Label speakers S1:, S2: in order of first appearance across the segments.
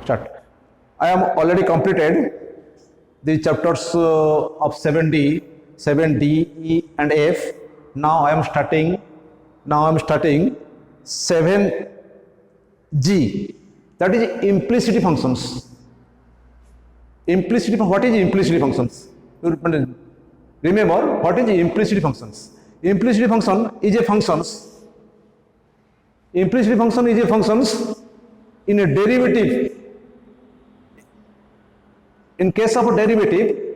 S1: Start. I am already completed the chapters of 7D, 7D, E and F. Now I am starting 7G, that is implicity functions. What is implicity functions? Remember what is implicity functions? Implicity function is a functions in a derivative. In case of a derivative,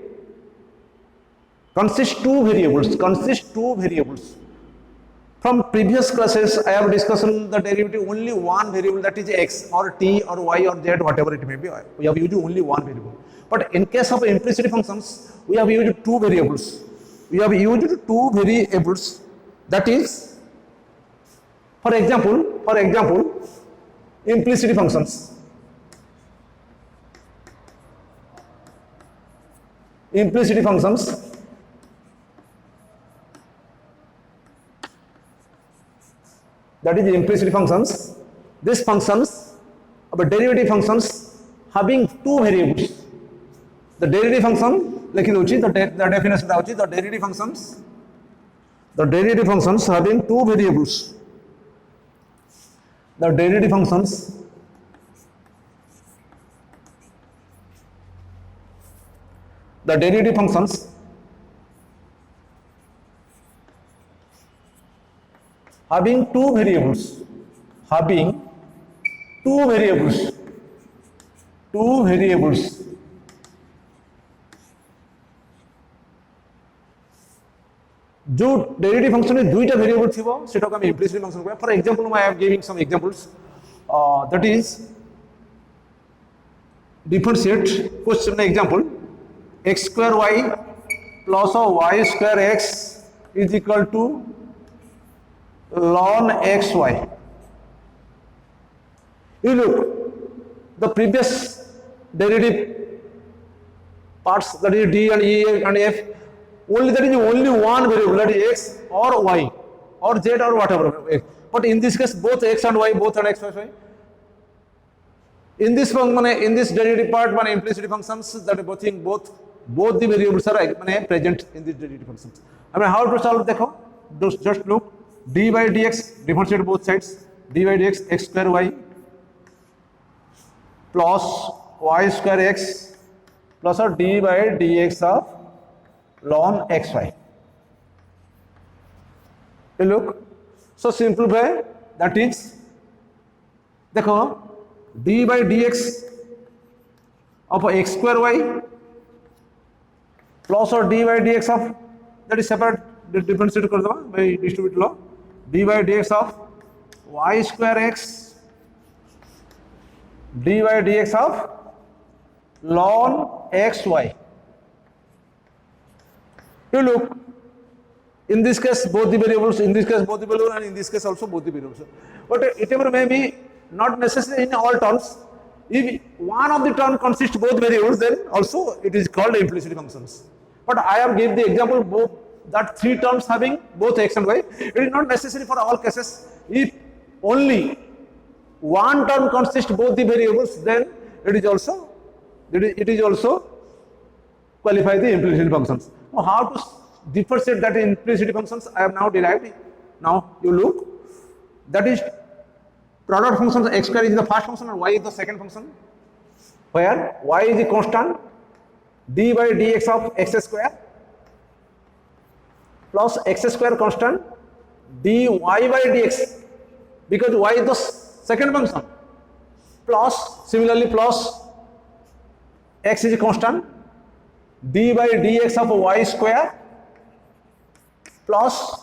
S1: consists two variables. From previous classes, I have discussed the derivative only one variable, that is x or t or y or z, whatever it may be. We have used only one variable. But in case of implicit functions, we have used two variables. That is, for example, implicit functions. That is implicit functions. These functions, derivative functions, having two variables. The derivative function, the definition of the derivative functions having two variables. The derivative functions having two variables. जो derivative function में दुईटा variable थिबो सेटा को हम implicit function कहबा. For example I am giving some examples. That is differentiate question example x square y plus y square x is equal to ln xy. You look, the previous derivative parts, that is d and e and f, only one variable, that is x or y or z or whatever. But in this case, both x and y, both are x y. In this derivative part, implicit functions, that both the variables are present in this derivative functions. I mean, how to solve? Dekho, just look. d by dx, differentiate both sides. d by dx x square y plus y square x plus d by dx of ln xy. You look, so simplify, that is, देखो d by dx of x square y plus or d by dx of, that is separate, differentiate कर दो by distribute low, d by dx of y square x, d by dx of ln xy. You look, in this case both the variables, and in this case also both the variables. But it may be not necessary in all terms. If one of the term consists both variables, then also it is called implicit functions. But I have given the example both that three terms having both x and y. It is not necessary for all cases. If only one term consists both the variables, then it is also qualify the implicit functions. Now, how to differentiate that implicit functions? I have now derived. Now you look, that is product function x square is the first function and y is the second function, where y is the constant, d by dx of x square plus x square constant, dy by dx, because y is the second function, plus similarly plus x is a constant, d by dx of y square plus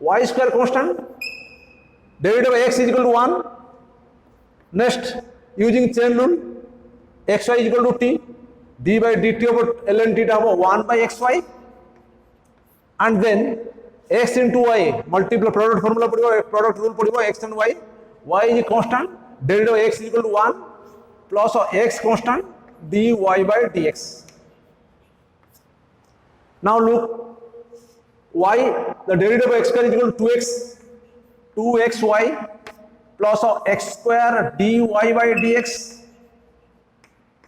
S1: y square constant, derivative of x is equal to 1. Next, using chain rule, xy is equal to t, d by dt over ln theta over 1 by xy, and then x into y, multiply product formula padibo, product rule padibo, x and y is a constant, derivative of x is equal to 1 plus x constant, dy by dx. Now look, y, the derivative of x square is equal to 2xy plus x square dy by dx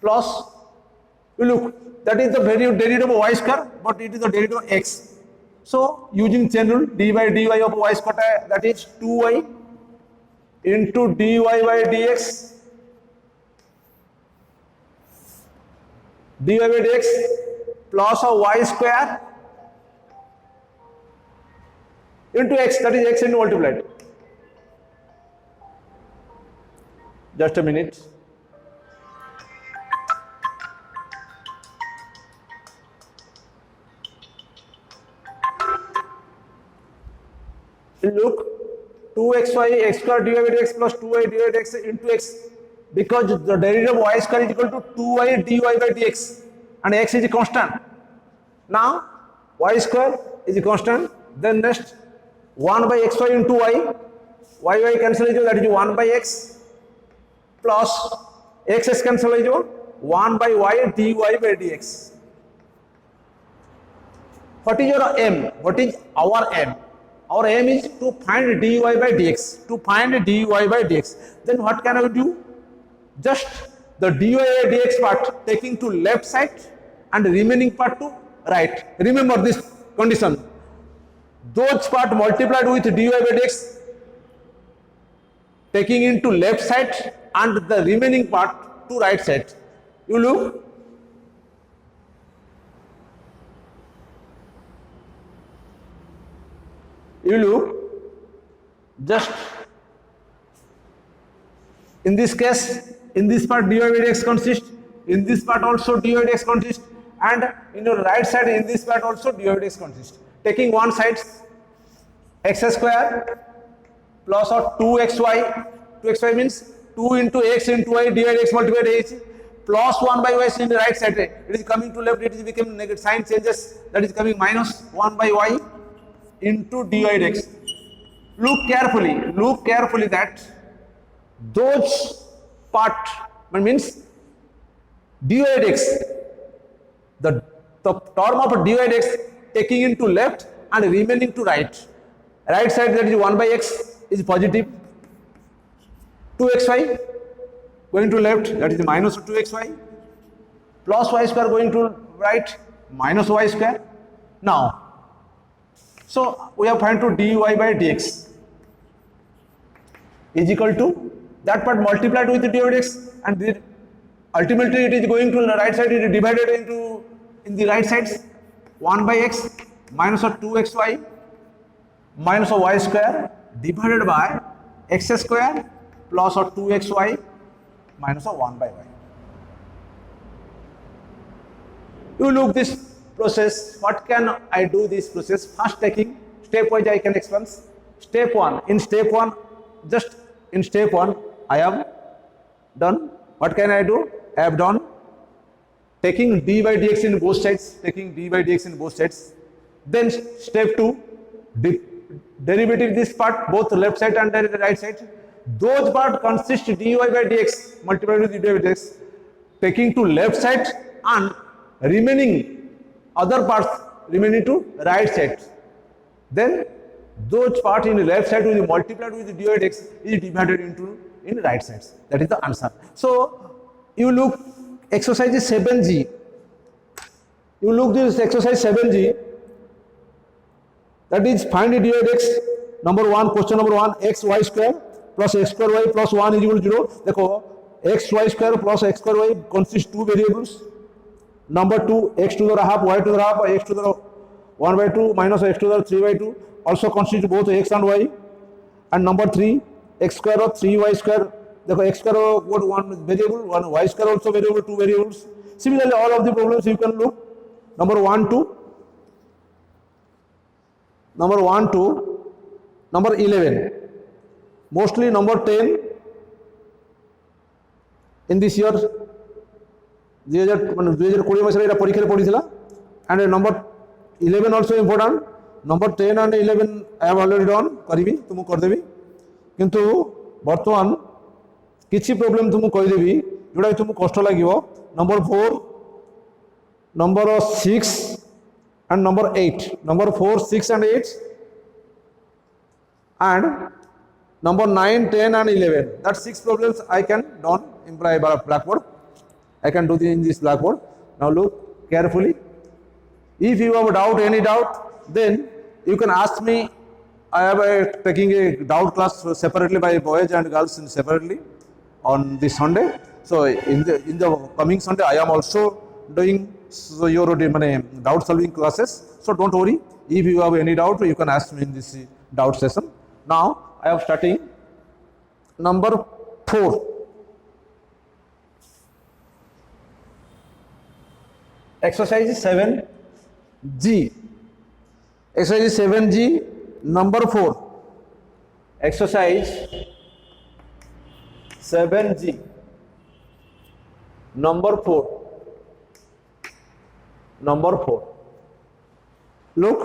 S1: plus, you look, that is the derivative of y square, but it is the derivative of x. So using chain rule, dy by dy of y square, that is 2y into dy by dx, dy by dx plus of y square into x, that is x into multiplied. Just a minute. Look, 2xy x square dy by dx plus 2y dy by dx into x, because the derivative of y square is equal to 2y dy by dx and x is a constant. Now y square is a constant, then next 1 by xy into y cancel, that is 1 by x plus x cancel, 1 by y dy by dx. What is your aim? What is our aim? Our aim is to find dy by dx. To find dy by dx. Then what can I do? Just the dy by dx part taking to left side and remaining part to right. Remember this condition. Those part multiplied with dy by dx taking into left side and the remaining part to right side. You look. You look, just in this case, in this part dy by dx consists, in this part also dy by dx consists, and in your right side in this part also dy by dx consists. Taking one side, x square plus or 2xy, 2xy means 2 into x into y dy by dx multiplied h plus 1 by y in the right side. It is coming to left, it is becoming negative, sign changes, that is coming minus 1 by y into dy dx. Look carefully that those part means dy dx, the term of dy dx taking into left and remaining to right. Right side, that is 1 by x is positive, 2xy going to left, that is minus 2xy, plus y square going to right, minus y square. Now, so we have find to dy by dx is equal to that part multiplied with dy by dx, and ultimately it is going to the right side, it is divided into in the right sides 1 by x minus of 2xy minus of y square divided by x square plus of 2xy minus of 1 by y. You look this process. What can I do this process? First, taking stepwise I can explain. Step 1. In step 1, just in step 1 I have done. What can I do? I have done taking d by dx in both sides, taking d by dx in both sides. Then step 2, derivative this part both left side and the right side. Those part consist dy by dx multiplied with dy by dx taking to left side and remaining other parts remaining to right side. Then those part in the left side will be multiplied with dy by dx is divided into in right sides. That is the answer. So you look exercise 7g. You look this exercise 7g. That is find dy by dx. Number 1, question number 1, x y square plus x square y plus 1 is equal to 0. देखो x y square plus x square y consists 2 variables. Number 2, x to the half, y to the half, x to the 1 by 2 minus x to the 3 by 2 also constitute both x and y. And number 3, x square or 3y square. देखो x square or one variable, one y square also variable, 2 variables. Similarly, all of the problems you can look. Number 1 to number 11. Mostly number 10 in this year 2020 मसला एटा परीक्षा रे पढ़िथिला and number 11 also important. Number 10 and 11 I have already done करिबी तुम कर देबी किंतु वर्तमान किछि problem तुम कहि देबी जोडा तुम कष्ट लागिवो. Number 4, number 6 and number 8. Number 4, 6 and 8 and number 9, 10 and 11. That 6 problems I can done in blackboard. I can do this in this blackboard. Now look carefully. If you have a doubt, any doubt, then you can ask me. I am taking a doubt class separately by boys and girls separately on this Sunday. So in the coming Sunday, I am also doing your doubt solving classes. So don't worry. If you have any doubt, you can ask me in this doubt session. Now I am starting number 4. Exercise 7G. Exercise 7G, number 4. Exercise 7G, number 4. Number 4. Look,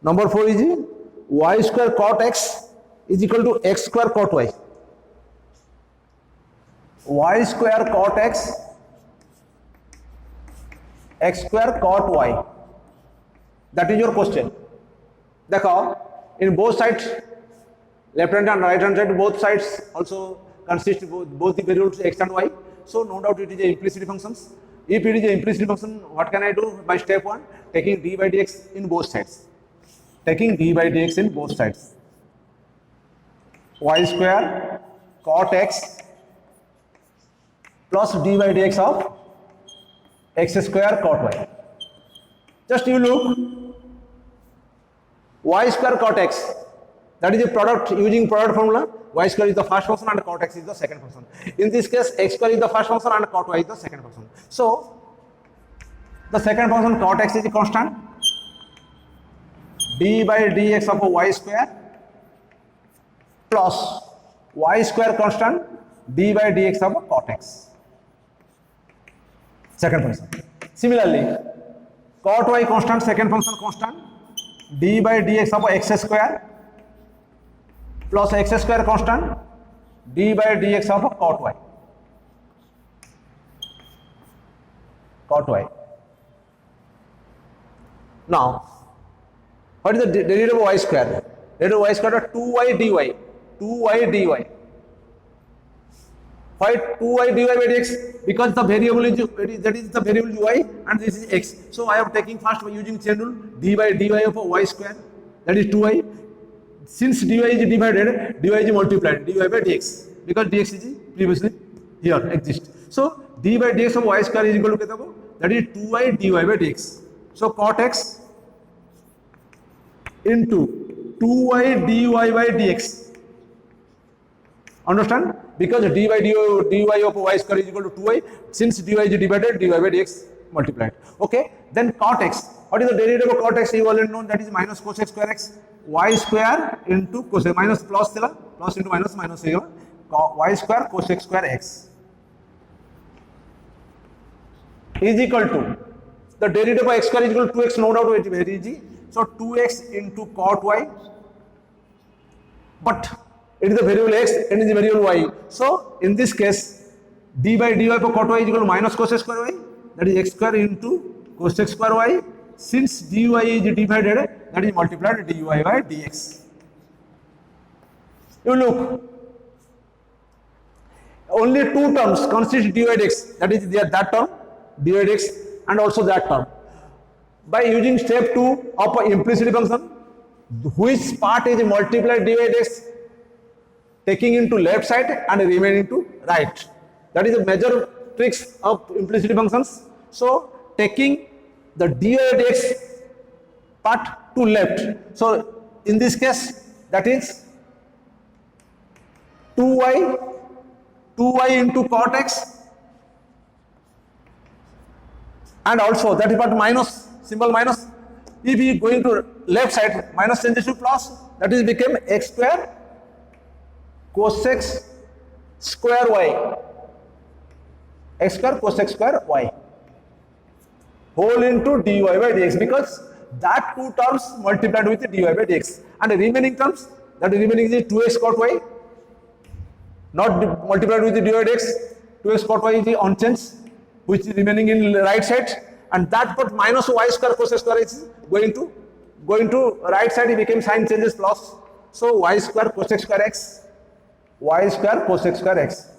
S1: number 4 is y square cot x is equal to x square cot y. Y square cot x, x square cot y. That is your question. Dekho, in both sides, left hand and right hand side, both sides also consist both the variables x and y. So no doubt it is a implicit functions. If it is a implicit function, what can I do by step 1? Taking d by dx in both sides. Taking d by dx in both sides. Y square cot x plus d by dx of x square cot y. Just you look, y square cot x, that is a product using product formula. Y square is the first function and cot x is the second function. In this case, x square is the first function and cot y is the second function. So the second function cot x is a constant. D by dx of y square plus y square constant d by dx of cot x. Second function. Similarly, cot y constant, second function constant, d by dx of x square plus x square constant, d by dx of cot y. Cot y. Now, what is the derivative of y square? Derivative of y square is 2y dy. 2y dy. Why 2y dy by dx? Because the variable is that is the variable y and this is x. So I am taking first by using chain rule d by dy of y square, that is 2y. Since dy is divided, dy is multiplied dy by dx because dx is previously here exists. So d by dx of y square is equal to that is 2y dy by dx. So cot x into 2y dy by dx. Understand? Because dy by dy of y square is equal to 2y. Since dy is divided, dy by dx multiplied. Okay. Then cot x. What is the derivative of cot x? You already know, that is minus cosec square x. Y square into cosec, minus plus plus into minus y square cosec square x is equal to the derivative of x square is equal to 2x. No doubt, it is very easy. So 2x into cot y, but it is the variable x and is the variable y. So in this case, d by dy for cot y is equal to minus cosec square y, that is x square into cosec square y. Since dy is divided, that is multiplied dy by dx. You look, only two terms consist dy by dx, that is that term dy by dx and also that term. By using step 2 of an implicit function, which part is multiplied dy by dx, taking into left side and remaining to right. That is a major tricks of implicit functions. So taking the dy by dx part to left. So in this case, that is 2y into cot x, and also that is part minus, symbol minus. If we going to left side, minus changes to plus, that is became x square cosec square y, x square cosec square y whole into dy by dx, because that two terms multiplied with dy by dx, and the remaining terms, that remaining is 2x cot y, not multiplied with dy by dx. 2x cot y is the unchanged, which is remaining in right side, and that part minus y square cosec square is going to right side. It became sign changes plus. So y square cosec square x, y square cosec square x.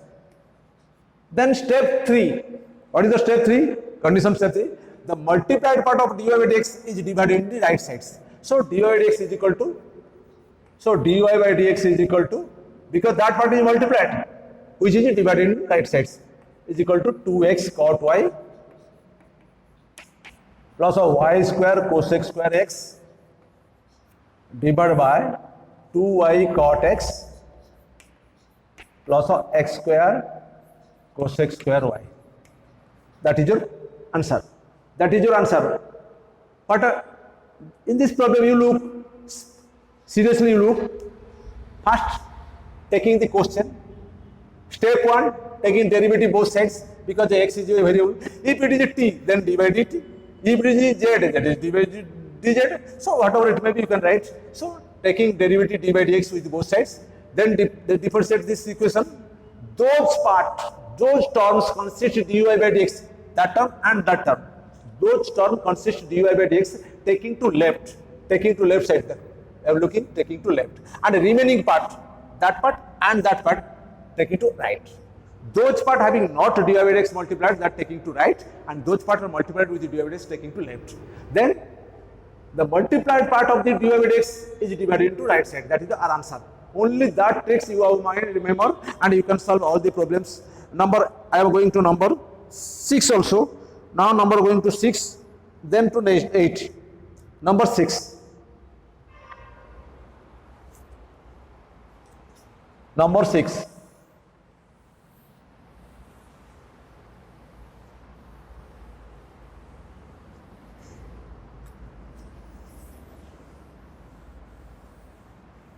S1: Then step 3. What is the step 3? Condition step 3. The multiplied part of dy by dx is divided into the right sides. So dy by dx is equal to, because that part is multiplied, which is divided into right sides, is equal to 2x cot y plus of y square cosec square x divided by 2y cot x plus of x square cosec square y. That is your answer. But in this problem, you look seriously. You look first taking the question. Step 1, taking derivative both sides, because the x is a variable. If it is a t, then d by dt. If it is a z, that is d by dz. So whatever it may be, you can write. So taking derivative d by dx with both sides, then differentiate this equation. Those terms consist dy by dx. That term and that term. Those terms consist dy by dx, taking to left side. I am looking, taking to left, and the remaining part, that part and that part, taking to right. Those part having not dy by dx multiplied, that taking to right, and those part are multiplied with the dy by dx taking to left. Then the multiplied part of the dy by dx is divided into right side. That is our answer. Only that tricks you have mind remember, and you can solve all the problems. I am going to number 6 also. Now number going to 6, then to 8. Number 6. Number 6.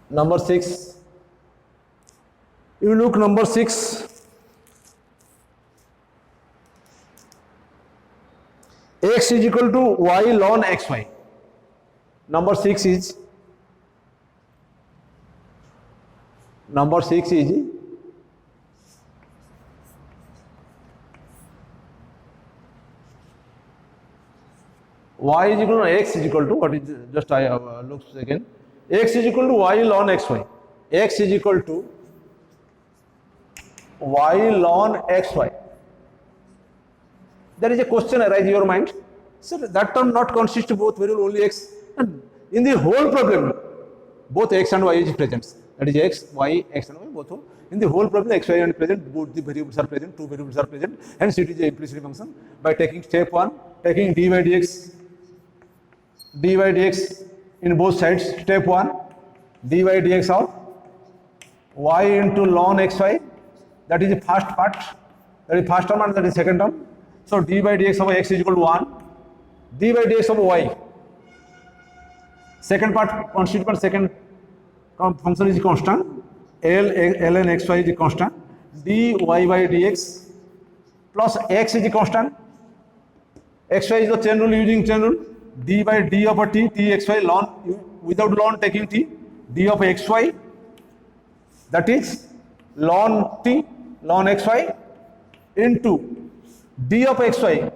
S1: Number 6. You look number 6. X is equal to y ln xy. Number 6 is y is equal to x is equal to, what is, just I have looked again. X is equal to y ln xy. X is equal to y ln xy. There is a question arise in your mind. So that term not consist of both variable, only x. And in the whole problem, both x and y is present. That is x, y, x and y both. In the whole problem, x, y are present, both the variables are present, two variables are present. Hence it is a implicit function. By taking step 1, taking d by dx in both sides. Step 1, d by dx of y into ln xy. That is the first part. That is first term and that is second term. So d by dx of x is equal to 1. D by dx of y. Second part constituent second function is constant. ln xy is constant. dy by dx plus x is constant. xy is the chain rule, using chain rule. d by d over t, xy ln, without ln taking t, d of xy, that is ln t, ln xy into d of xy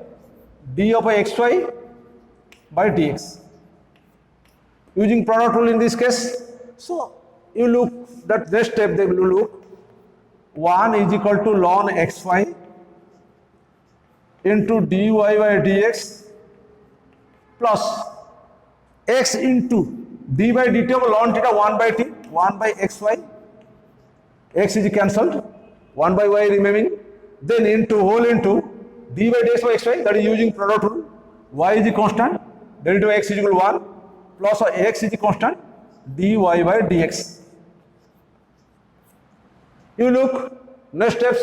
S1: by dx, using product rule in this case. So you look that next step, they will look 1 is equal to ln xy into dy by dx plus x into d by dt of ln theta 1 by t, 1 by xy, x is cancelled, 1 by y remaining, then into whole into d by dx by xy, that is using product rule. Y is the constant, derivative of x is equal to 1 plus x is the constant, dy by dx. You look next steps,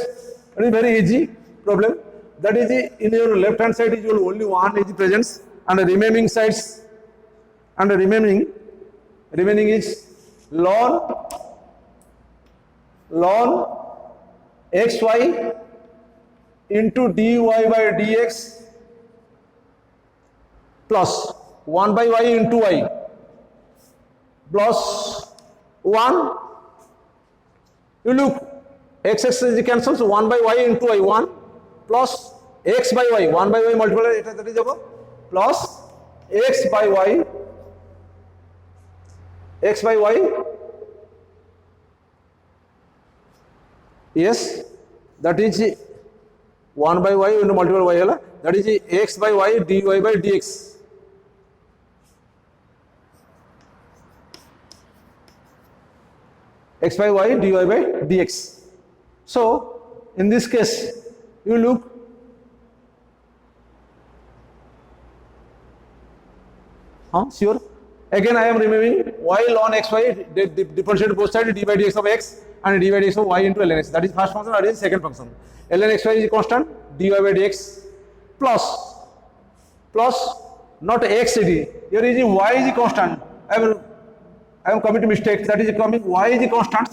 S1: it is very easy problem. That is in your left hand side is only 1 is present, and the remaining sides, and the remaining is ln xy into dy by dx plus 1 by y into y plus 1. You look, x is cancelled, so 1 by y into y, 1 plus x by y, 1 by y multiplied, that is above, plus x by y, yes, that is 1 by y into multiple y hela, that is x by y dy by dx. X by y dy by dx. So in this case you look, sure, again I am removing y ln xy, differentiate both sides, d by dx of x and d by dx of y into ln x. That is first function, that is second function. Ln xy is constant, dy by dx plus not x d, here is y is constant. I am committing mistake, that is coming y is constant,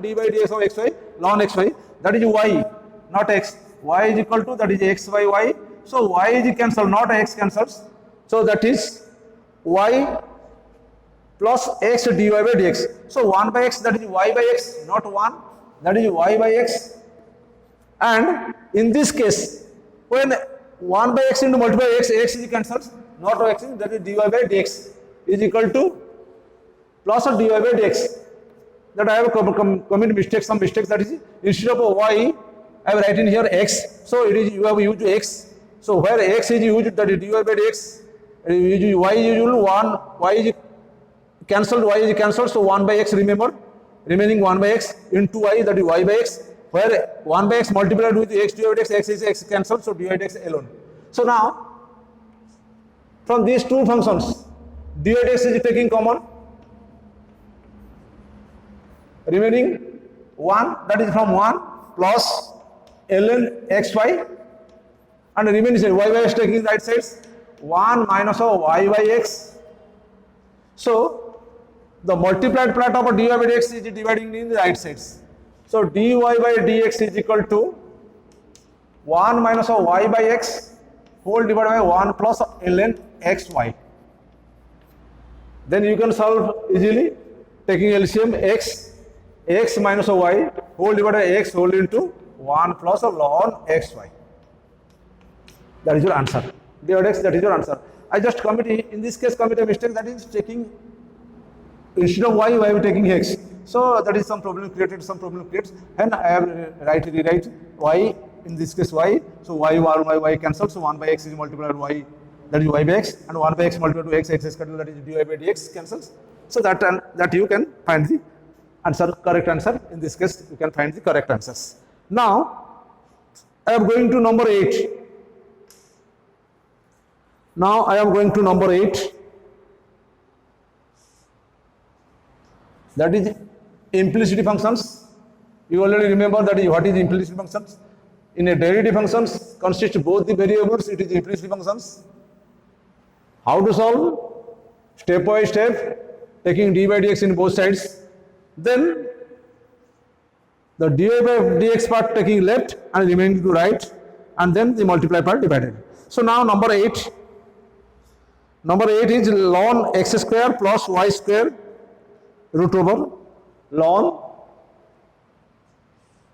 S1: d by dx of xy ln xy, that is y not x. Y is equal to, that is x by y, so y is cancelled, not x cancels, so that is y plus x dy by dx. So 1 by x, that is y by x, not 1, that is y by x. And in this case, when 1 by x into multiply x, x is cancels, not x, that is dy by dx is equal to plus of dy by dx. That I have committed mistake, some mistakes, that is instead of y I have written here x, so it is, you have used x, so where x is used, that is dy by dx, y is usual 1, y is cancelled, so 1 by x, remember, remaining 1 by x into y, that is y by x, where 1 by x multiplied with x dy by dx, x is x cancelled, so dy by dx alone. So now from these two functions, dy by dx is taking common, remaining 1, that is from 1 plus ln xy, and remaining y by x taking right sides, 1 minus of y by x. So the multiplied product of dy by dx is dividing in the right sides. So dy by dx is equal to 1 minus of y by x whole divided by 1 plus ln xy. Then you can solve easily taking LCM, x minus of y whole divided by x whole into 1 plus of ln xy. That is your answer. Dy by dx, that is your answer. I just in this case commit a mistake, that is taking instead of y, I am taking x. So that is some problem created, and I have rewrite y, in this case y, so y cancels, so 1 by x is multiplied by y, that is y by x, and 1 by x multiplied to x is cancelled, that is dy by dx cancels. So that you can find the answer, correct answer. In this case you can find the correct answers. Now I am going to number 8. That is implicity functions. You already remember that is what is implicity functions. In a derivative functions consist both the variables, it is implicity functions. How to solve? Step by step, taking d by dx in both sides. Then the dy by dx part taking left and remaining to right, and then the multiply part divided. So now number 8 is ln x square plus y square root over ln,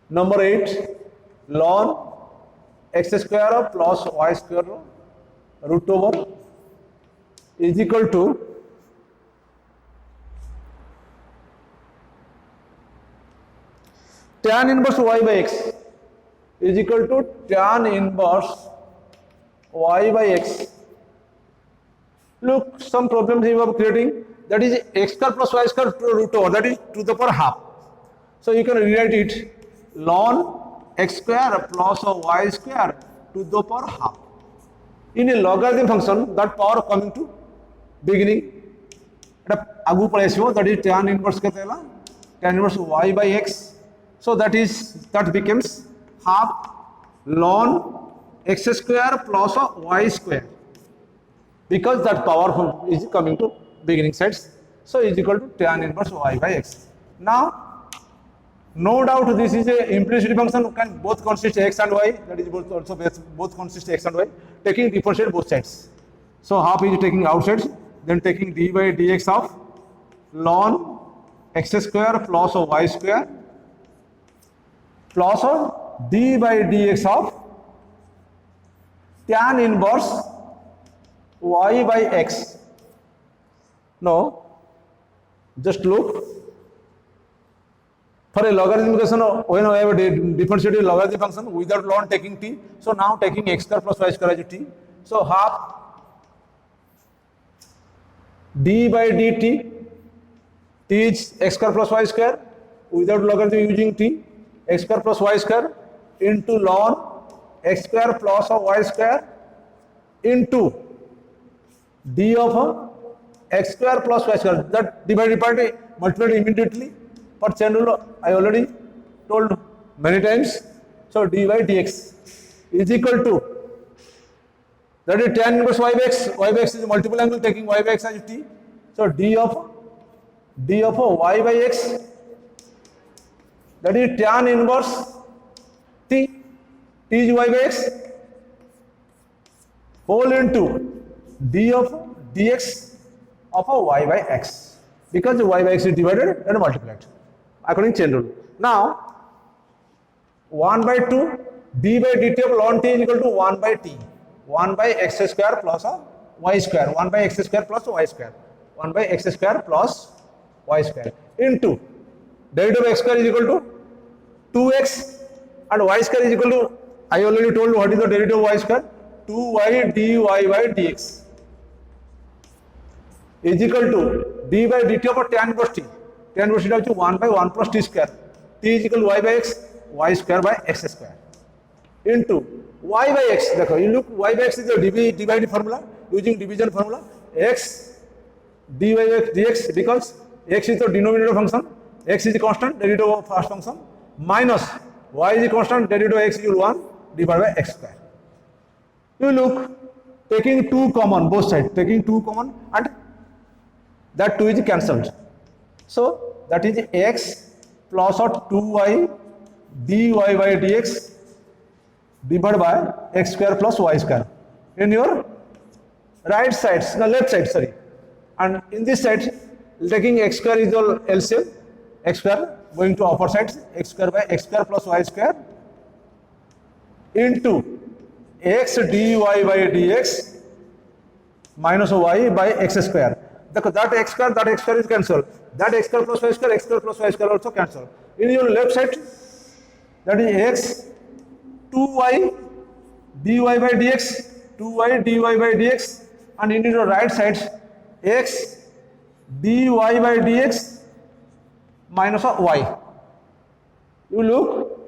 S1: number 8 ln x square plus y square root over is equal to tan inverse y by x is equal to tan inverse y by x. Look, some problems you are creating, that is x square plus y square root over, that is to the power half. So you can rewrite it ln x square plus y square to the power half. In a logarithm function, that power coming to beginning, that is tan inverse tan inverse y by x. So that becomes half ln x square plus y square, because that power is coming to beginning sides, so is equal to tan inverse y by x. Now no doubt this is a implicit function, can both consist x and y, that is both consist x and y, taking differentiate both sides. So half is taking outside, then taking d by dx of ln x square plus y square plus d by dx of tan inverse y by x. Now just look, For a logarithm equation, when I have a differentiated logarithm function without ln taking t, so now taking x square plus y square as t, so half d by dt, t is x square plus y square, without logarithm using t, x square plus y square into ln x square plus y square into d of x square plus y square. That divided part multiplied immediately. For chain rule, I already told many times. So dy dx is equal to, that is tan inverse y by x. Y by x is a multiple angle taking y by x as t. So d of y by x, that is tan inverse t. T is y by x whole into d of dx of a y by x, because the y by x is divided and multiplied according to chain rule. Now 1 by 2 d by dt of ln t is equal to 1 by t, 1 by x square plus a y square, 1 by x square plus y square, 1 by x square plus y square into derivative of x square is equal to 2x and y square is equal to, I already told what is the derivative of y square, 2y dy by dx is equal to d by dt of tan inverse t. Tan inverse t is 1 by 1 plus t square. T is equal to y by x, y square by x square into y by x. You look, y by x is the divided formula using division formula, x dy by x dx, because x is the denominator function, x is the constant, derivative of first function, minus y is the constant, derivative of x is 1 divided by x square. You look, taking 2 common, both sides, taking 2 common, and that 2 is cancelled. So that is x plus of 2y dy by dx divided by x square plus y square in your right side, no, left side, sorry. And in this side, taking x square is all LCM, x square going to upper side, x square by x square plus y square into x dy by dx minus y by x square. That x square is cancelled. That x square plus y square also cancelled. In your left side, that is x 2y dy by dx, 2y dy by dx, and in your right side, x dy by dx minus of y. You look,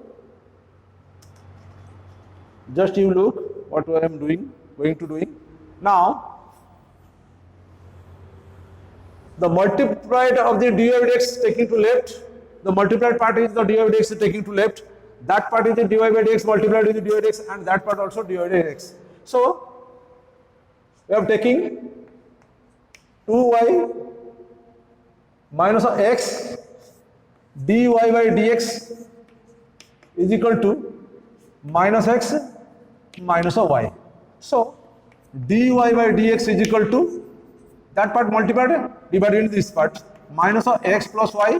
S1: just you look what I am doing, going to doing. Now, the multiplied of the dy by dx taking to left, the multiplied part is the dy by dx taking to left, that part is the dy by dx multiplied with the dy by dx, and that part also dy by dx. So, we are taking 2y minus of x dy by dx is equal to minus x minus of y. So, dy by dx is equal to, that part multiplied, divided into this part, minus of x plus y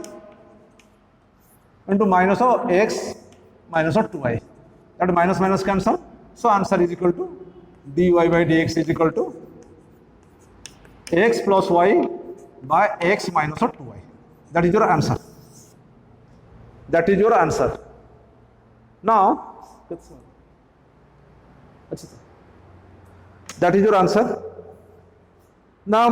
S1: into minus of x minus of 2y. That minus minus cancel. So answer is equal to dy by dx is equal to x plus y by x minus of 2y. That is your answer. That is your answer. Now, that is your answer. Now